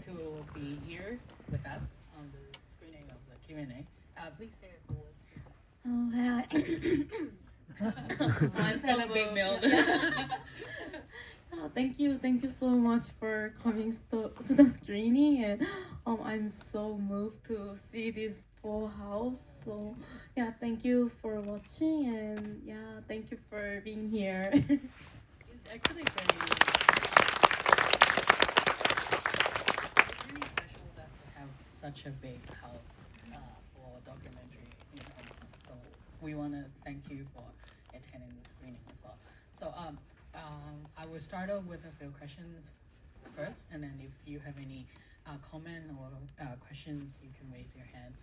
to be here with us on the screening of the Q&A. Please say it for us. Oh, hi. I'm so a big meal. Thank you so much for coming to the screening, and I'm so moved to see this full house. So yeah, thank you for watching, and yeah, thank you for being here. It's actually it's really special that to have such a big house for a documentary in Hong Kong. So we want to thank you for attending the screening as well. So I will start off with a few questions first, and then if you have any comment or questions, you can raise your hand.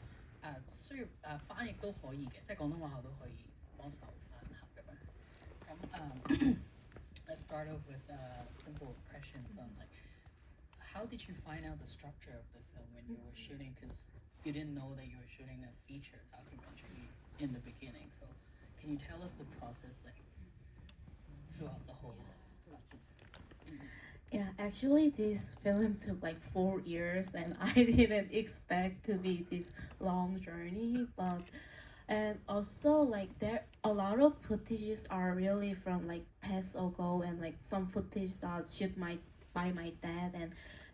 需要翻譯都可以嘅，即係廣東話我都可以幫手翻合咁樣。咁let's start off with simple questions on like how did you find out the structure of the film when you were shooting? Because you didn't know that you were shooting a feature documentary in the beginning. So can you tell us the process like throughout the whole Yeah, actually, this film took like 4 years, and I didn't expect to be this long journey. But and also like there a lot of footages are really from like past ago, and like some footage that shoot my by my dad,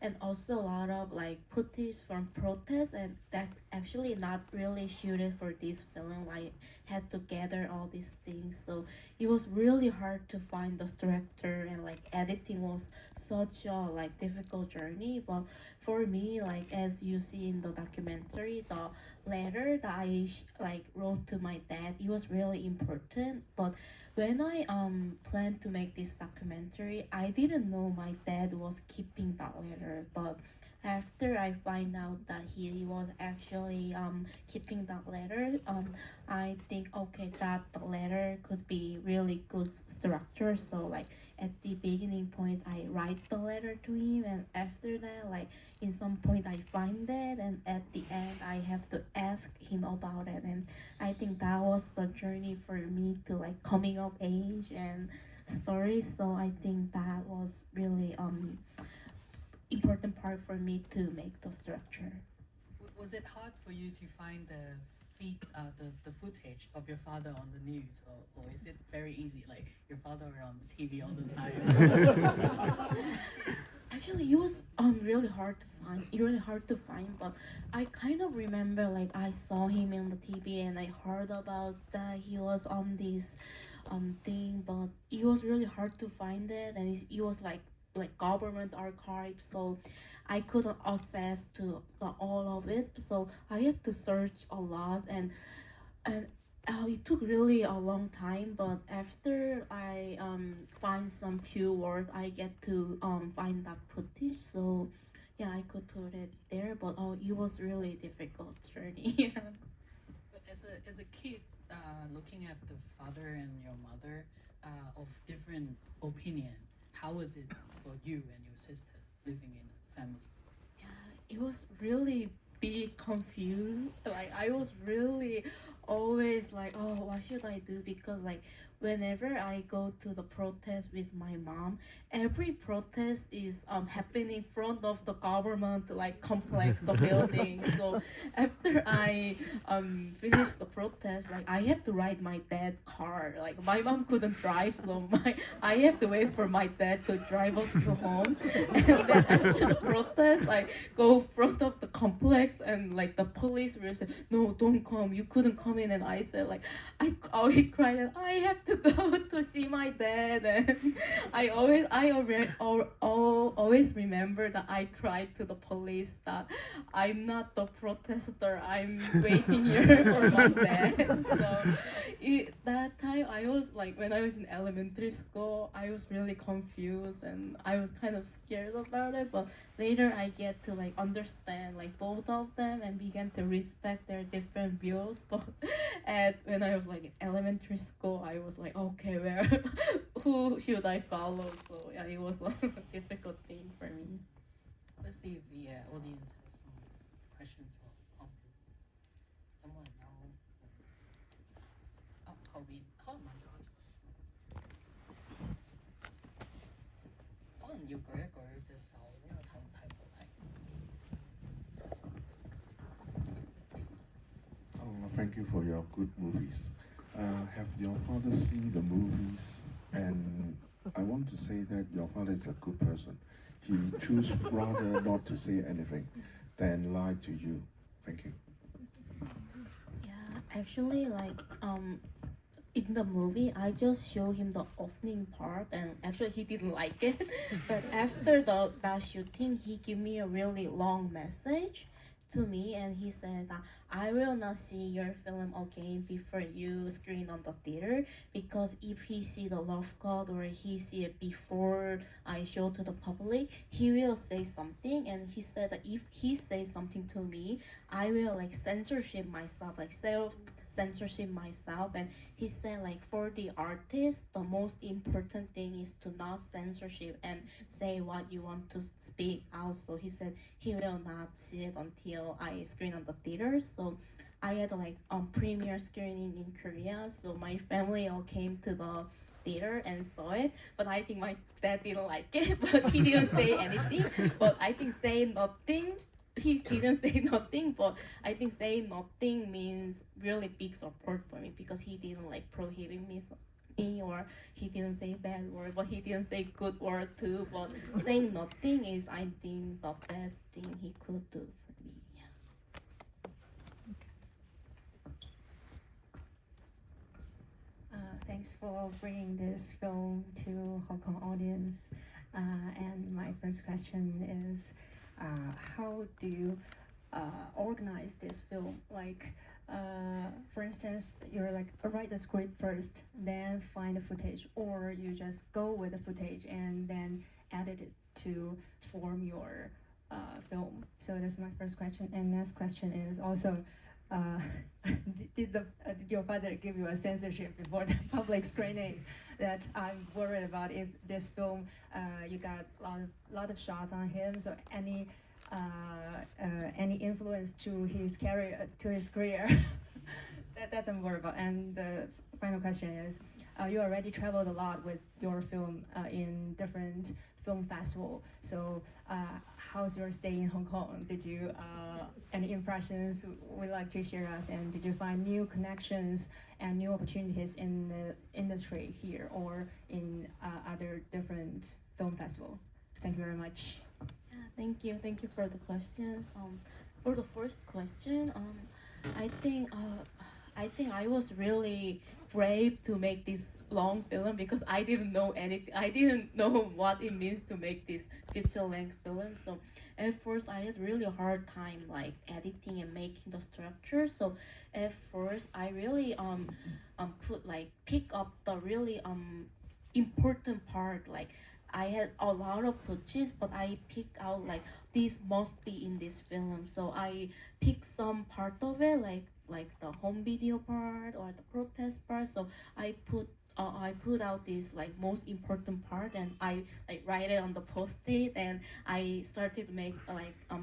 and also a lot of like footage from protests, and that's actually not really shooted for this film. I had to gather all these things, so it was really hard to find the director, and like editing was such a like difficult journey. But for me, like as you see in the documentary, the letter that I like wrote to my dad, it was really important. But when I planned to make this documentary, I didn't know my dad was keeping that letter. But after I find out that he was actually keeping that letter, I think okay that the letter could be really good structure. So like at the beginning point, I write the letter to him, and after that, like in some point, I find it, and at the end, I have to ask him about it. And I think that was the journey for me to like coming of age and stories. So I think that was really important part for me to make the structure. Was it hard for you to find the footage of your father on the news, or is it very easy? Like your father were on the TV all the time. Actually, it was really hard to find. Really hard to find, but I kind of remember like I saw him on the TV, and I heard about that he was on this thing, but it was really hard to find it, and it was like government archive, so I couldn't access to all of it. So I have to search a lot, and it took really a long time. But after I find some few words, I get to find that footage. So yeah, I could put it there. But it was really difficult journey. But as a kid, looking at the father and your mother of different opinion, how was it for you and your sister living in a family? Yeah, it was really big confused. Like I was really always like, oh, what should I do? Because like whenever I go to the protest with my mom, every protest is happening in front of the government like complex, the building. So after I finish the protest, like I have to ride my dad car. Like my mom couldn't drive, so I have to wait for my dad to drive us to home. And then after the protest, like go front of the complex, and like the police will say, no, don't come, you couldn't come in. And I said like I cried, and I have to go to see my dad. And always remember that I cried to the police that I'm not the protester, I'm waiting here for my dad. So that time I was like, when I was in elementary school, I was really confused, and I was kind of scared about it. But later I get to like understand like both of them, and began to respect their different views. But when I was like in elementary school, I was like, okay, where who should I follow? So yeah, it was a difficult thing for me. Let's see if the audience has some questions on someone know. Oh my god. 可能要舉一舉隻手，因為睇唔睇到係。thank you for your good movies. Have your father seen the movies? And I want to say that your father is a good person. He choose rather not to say anything than lie to you. Thank you. Yeah, actually, like in the movie, I just show him the opening part, and actually he didn't like it. But after that shooting, he gave me a really long message to me, and he said that I will not see your film again before you screen on the theater, because if he see the love cut or he see it before I show to the public, he will say something, and he said that if he say something to me, I will like censorship myself, like self censorship myself. And he said like for the artist, the most important thing is to not censorship and say what you want to speak out. So he said he will not see it until I screen on the theater. So I had like premiere screening in Korea, so my family all came to the theater and saw it. But I think my dad didn't like it, but he didn't say anything. But I think say nothing, he didn't say nothing, but I think saying nothing means really big support for me, because he didn't like prohibit me, or he didn't say bad word, but he didn't say good word too. But saying nothing is, I think, the best thing he could do for me. Thanks for bringing this film to Hong Kong audience. And my first question is, how do you organize this film? Like, for instance, you're like write the script first, then find the footage, or you just go with the footage and then edit it to form your film. So that's my first question. And next question is also, did your father give you a censorship before the public screening? That I'm worried about, if this film you got a lot of shots on him. So any influence to his career, that's I'm worried about. And the final question is, you already traveled a lot with your film in different film festival. So how's your stay in Hong Kong? Did you any impressions would like to share us? And did you find new connections and new opportunities in the industry here or in other different film festival? Thank you very much. Yeah, thank you for the questions. For the first question, I think I was really brave to make this long film, because I didn't know anything. I didn't know what it means to make this feature-length film. So at first, I had really hard time like editing and making the structure. So at first, I really pick up the really important part. Like I had a lot of footage, but I picked out like this must be in this film. So I picked some part of it, like the home video part or the protest part. So I put out this like most important part, and I like write it on the post-it, and I started to make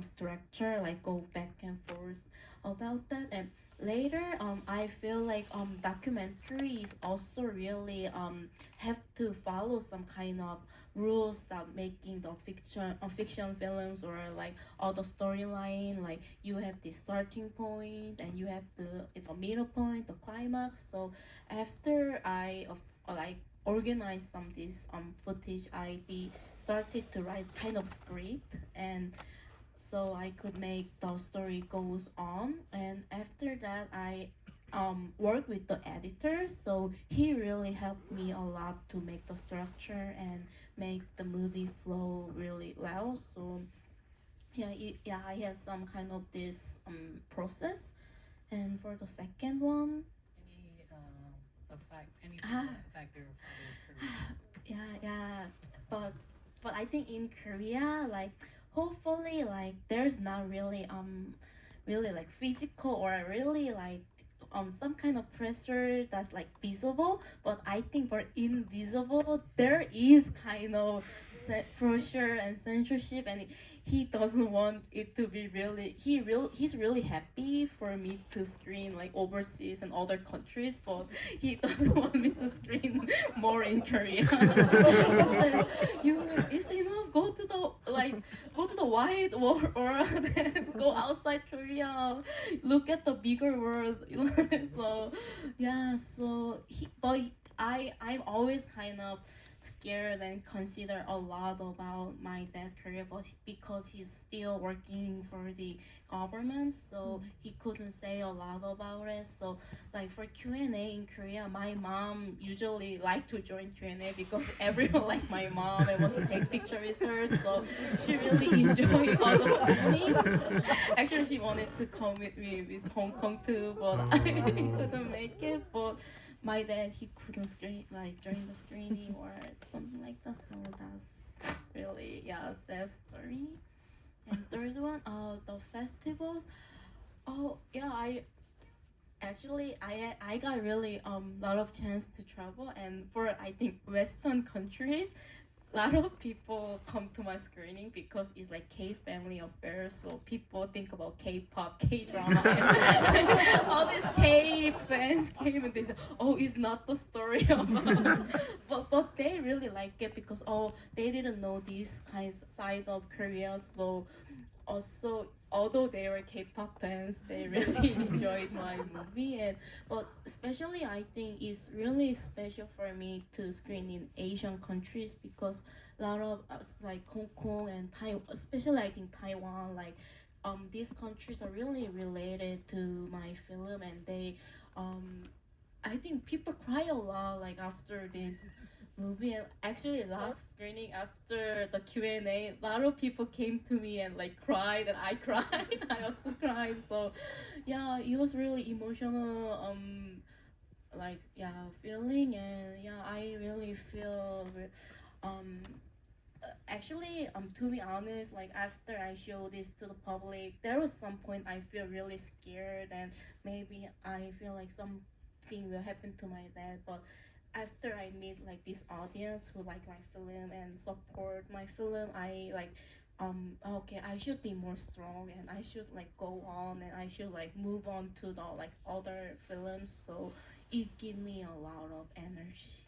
structure, like go back and forth about that. And later I feel like documentaries also really have to follow some kind of rules that making the fiction films, or like all the storyline, like you have the starting point and you have the middle point, the climax. So after I like organize some this footage, I be started to write kind of script, and so I could make the story goes on. And after that, I work with the editor, so he really helped me a lot to make the structure and make the movie flow really well. So yeah, I had some kind of this process. And for the second one, Any Ah. affect your father's career? yeah, but I think in Korea, like hopefully like there's not really like physical or really like some kind of pressure that's like visible. But I think for invisible there is kind of pressure and censorship, and he doesn't want it to be really, he's really happy for me to screen like overseas and other countries, but he doesn't want me to screen more in Korea. He said, he said, go to the wide world and go outside Korea, look at the bigger world. So yeah, I'm always kind of scared and consider a lot about my dad's career, but because he's still working for the government, so he couldn't say a lot about it. So like for Q&A in Korea, my mom usually like to join Q&A because everyone like my mom and want to take picture with her, so she really enjoyed all the screening. Actually, she wanted to come with me with Hong Kong too, but I couldn't make it. But my dad, he couldn't screen like during the screening or something like that. So that's really a sad story. And third one, the festivals. Oh yeah, I got really lot of chance to travel, and for I think Western countries, a lot of people come to my screening because it's like K family affair. So people think about K-pop, K-drama, and all these K fans came and they say, "Oh, it's not the story about." But they really like it because they didn't know this kind side of Korea. So also although they were K-pop fans, they really enjoyed my movie. But especially I think it's really special for me to screen in Asian countries because a lot of like Hong Kong and Taiwan, especially I think Taiwan, like these countries are really related to my film, and they I think people cry a lot like after this movie. And actually last screening after the Q&A, a lot of people came to me and like cried, and I cried. I also cried. So yeah, it was really emotional feeling. And yeah, I really feel actually to be honest, like after I show this to the public, there was some point I feel really scared, and maybe I feel like something will happen to my dad. But after I meet like this audience who like my film and support my film, I like okay, I should be more strong, and I should like go on, and I should like move on to the like other films. So it gave me a lot of energy.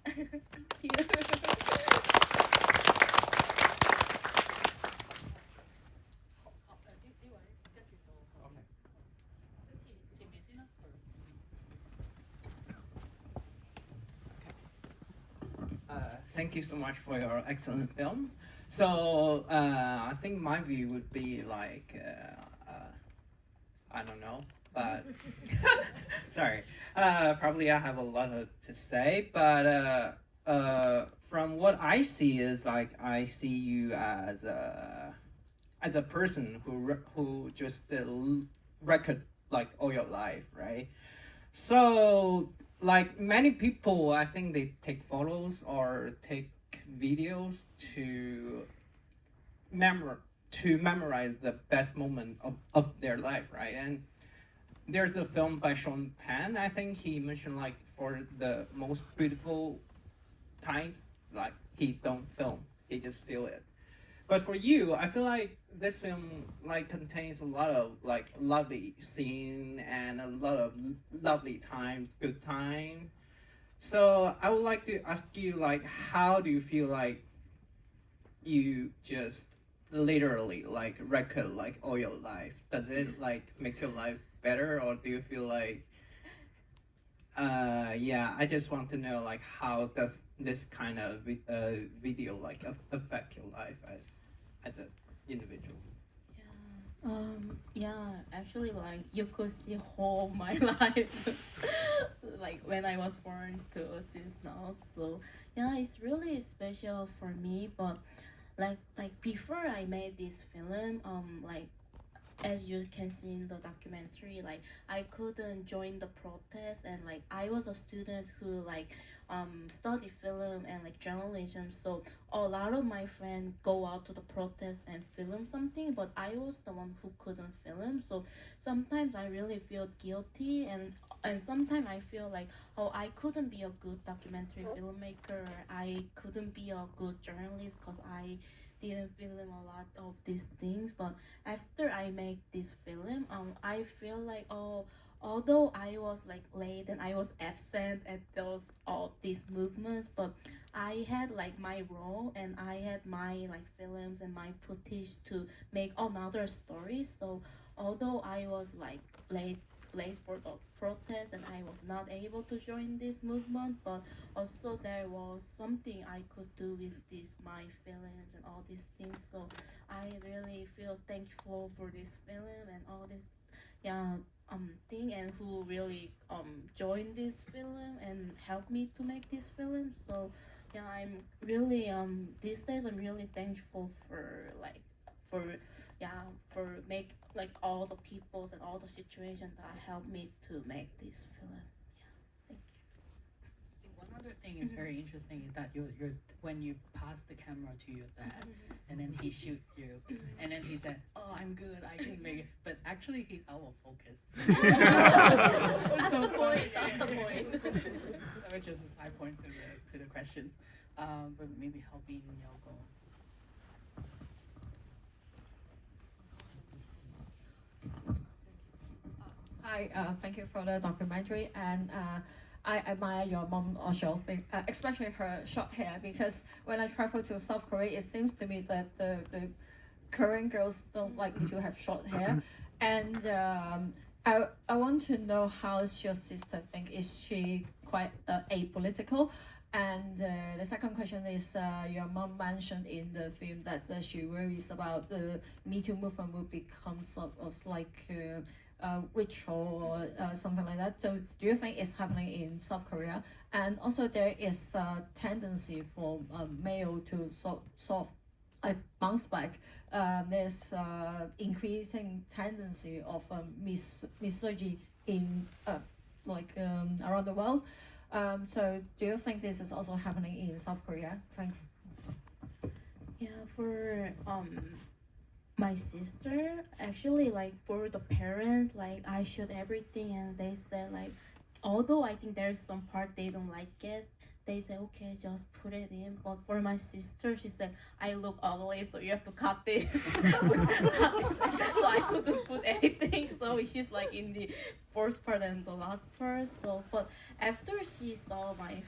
Thank you. Thank you so much for your excellent film. So I think my view would be like I don't know, but sorry. Probably I have a lot to say, but from what I see is like I see you as a person who just record like all your life, right? So like many people, I think they take photos or take videos to memorize the best moment of their life, right? And there's a film by Sean Penn. I think he mentioned like for the most beautiful times, like he don't film, he just feel it. But for you, I feel like this film like contains a lot of like lovely scene and a lot of lovely times, good time. So I would like to ask you like, how do you feel like you just literally like record like all your life? Does it like make your life better, or do you feel like yeah, I just want to know like how does this kind of video like affect your life as an individual? Yeah, actually, like you could see whole my life, like when I was born to since now. So yeah, it's really special for me. But like before I made this film, like as you can see in the documentary, like I couldn't join the protest, and like I was a student who like study film and like journalism. So a lot of my friends go out to the protest and film something, but I was the one who couldn't film. So sometimes I really feel guilty, and sometimes I feel like, oh, I couldn't be a good documentary filmmaker, I couldn't be a good journalist because I didn't film a lot of these things, but after I make this film, I feel like, oh, although I was like late and I was absent at those all these movements, but I had like my role and I had my like films and my footage to make another story. So although I was like late for the protest and I was not able to join this movement, but also there was something I could do with this my films and all these things. So I really feel thankful for this film and all this yeah thing, and who really joined this film and helped me to make this film. So yeah, I'm really these days I'm really thankful for like for for make like all the peoples and all the situations that helped me to make this film. Yeah, thank I think one other thing is very interesting is that you're when you pass the camera to your dad, and then he shoot you, and then he said, "Oh, I'm good, I can make it," but actually he's out of focus. you. That's the point. That's the point. Which is a side point to the questions. But maybe helping Yoko. Hi, thank you for the documentary, and I admire your mom also, especially her short hair, because when I travel to South Korea, it seems to me that the Korean girls don't like to have short hair, and I want to know how's your sister think? Is she quite apolitical? And the second question is, your mom mentioned in the film that she worries about the Me Too movement will become sort of like ritual or something like that. So do you think it's happening in South Korea? And also there is a tendency for male to sort of bounce back. There's increasing tendency of misogyny in around the world. So do you think this is also happening in South Korea? Thanks. Yeah, for my sister, actually, like for the parents, like I showed everything and they said like, although I think there's some part they don't like it, they say okay, just put it in. But for my sister, she said I look ugly, so you have to cut this. So I couldn't put anything. So she's like in the first part and the last part. So, but after she saw my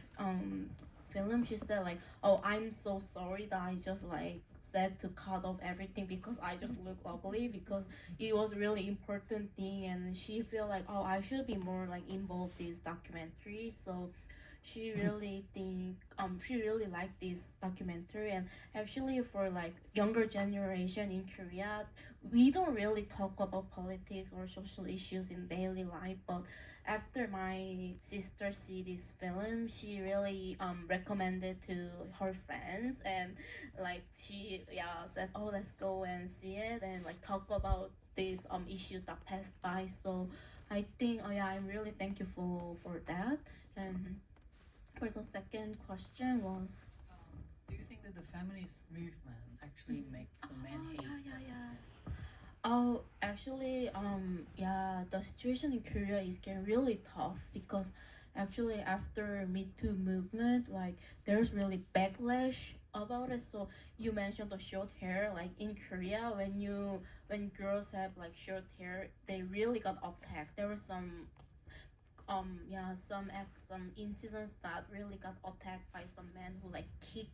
film, she said like, oh, I'm so sorry that I just like said to cut off everything because I just look ugly, because it was really important thing, and she feel like, oh, I should be more like involved in this documentary. So she really think she really liked this documentary. And actually for like younger generation in Korea, we don't really talk about politics or social issues in daily life, but after my sister see this film, she really recommended to her friends, and like she said, oh, let's go and see it and like talk about this issue that passed by. So I think, oh yeah, I'm really thankful for that. And for the second question was, Do you think that the feminist movement actually makes the men hate? yeah. Oh, actually, the situation in Korea is getting really tough, because actually after Me Too movement, like there's really backlash about it. So you mentioned the short hair, like in Korea, when girls have like short hair, they really got attacked. There was some incidents that really got attacked by some men who like kicked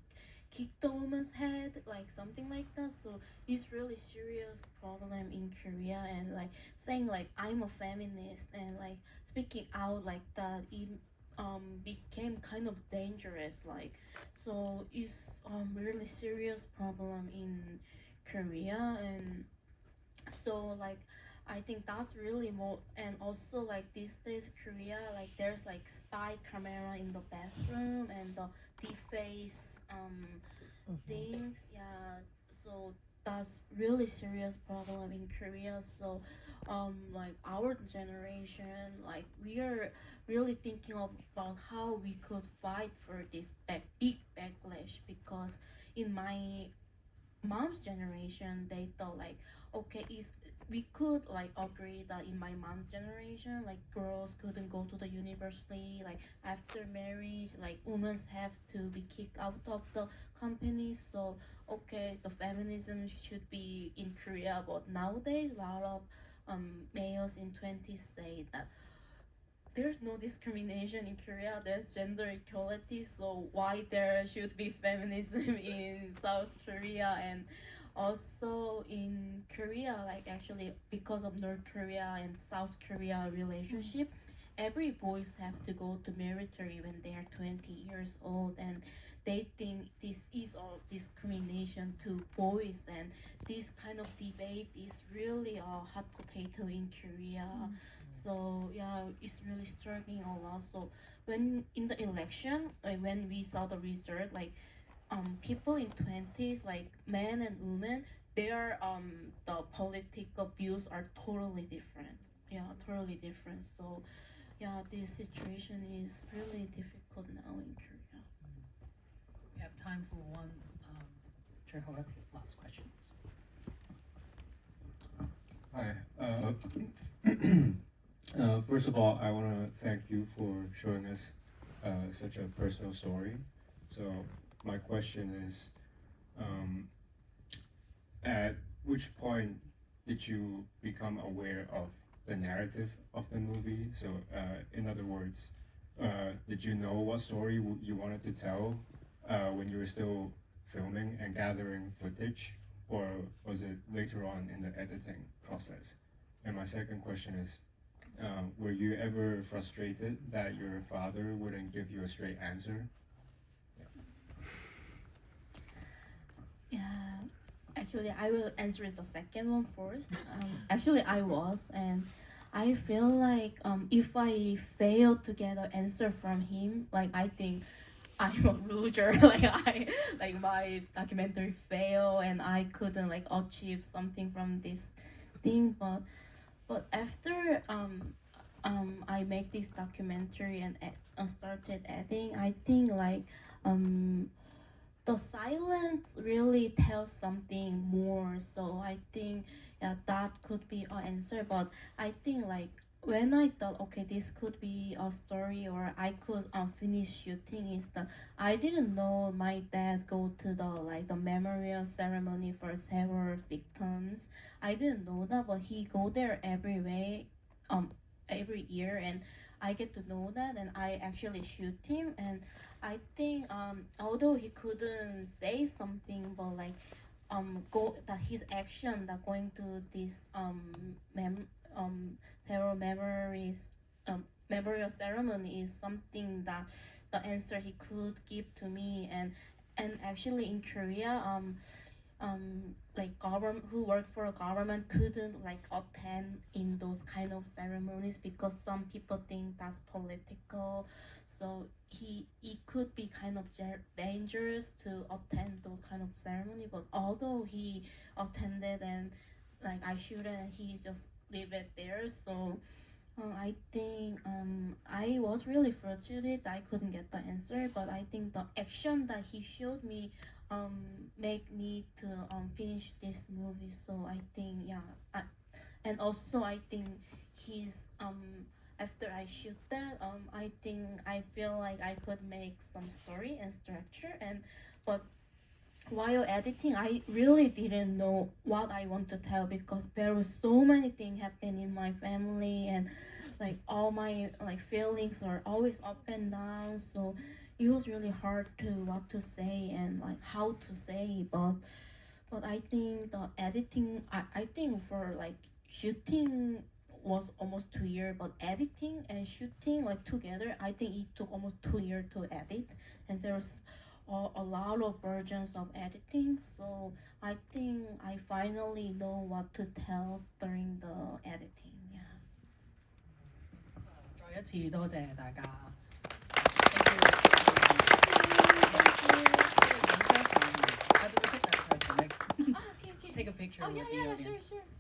the woman's head, like something like that. So it's really serious problem in Korea, and like saying like I'm a feminist and like speaking out like that, it became kind of dangerous. Like, so it's really serious problem in Korea. And so like I think that's really more. And also like these days Korea, like there's like spy camera in the bathroom and the deface things. Yeah, so that's really serious problem in Korea. So like our generation, like we are really thinking about how we could fight for this big backlash, because in my mom's generation they thought like, okay, is we could like agree that in my mom's generation, like girls couldn't go to the university, like after marriage, like women have to be kicked out of the company. So okay, the feminism should be in Korea, but nowadays a lot of males in 20s say that there's no discrimination in Korea. There's gender equality. So why there should be feminism in South Korea? And also in Korea, like actually because of North Korea and South Korea relationship, every boys have to go to military when they are 20 years old, and they think this is a discrimination to boys, and this kind of debate is really a hot potato in Korea. So yeah, it's really struggling a lot. So when in the election, like when we saw the result, like people in 20s, like men and women, their the political views are totally different. Yeah, totally different. So yeah, this situation is really difficult now in Korea. So we have time for one Jehovah last question. Hi. First of all, I want to thank you for showing us such a personal story. So my question is, at which point did you become aware of the narrative of the movie? So in other words, did you know what story you wanted to tell when you were still filming and gathering footage, or was it later on in the editing process? And my second question is, were you ever frustrated that your father wouldn't give you a straight answer? Yeah, actually, I will answer the second one first. Actually, I was, and I feel like if I fail to get an answer from him, like I think I'm a loser. Like my documentary fail, and I couldn't like achieve something from this thing. But after I make this documentary and started editing, I think like the silence really tells something more. So I think yeah, that could be an answer. But I think like when I thought okay, this could be a story or I could finish shooting, is that I didn't know my dad go to the like the memorial ceremony for several victims. I didn't know that, but he go there every year, and I get to know that, and I actually shoot him. And I think although he couldn't say something, but like go that his action that going to this several memories memorial ceremony is something that the answer he could give to me. And actually in Korea like government who work for a government couldn't like attend in those kind of ceremonies because some people think that's political. So he could be kind of dangerous to attend those kind of ceremony. But although he attended, and like I shouldn't, he just leave it there. So I think I was really frustrated I couldn't get the answer, but I think the action that he showed me make me to finish this movie. So I think yeah, and also I think he's after I shoot that I think I feel like I could make some story and structure. And but while editing, I really didn't know what I want to tell because there was so many things happening in my family, and like all my like feelings are always up and down. So it was really hard to what to say and like how to say. But I think the editing, I think for like shooting was almost 2 years, but editing and shooting like together, I think it took almost 2 years to edit, and there's a lot of versions of editing. So I think I finally know what to tell during the editing. Yeah. 再一次多謝大家。Thank you. Take a picture Oh with yeah, the yeah, audience. sure.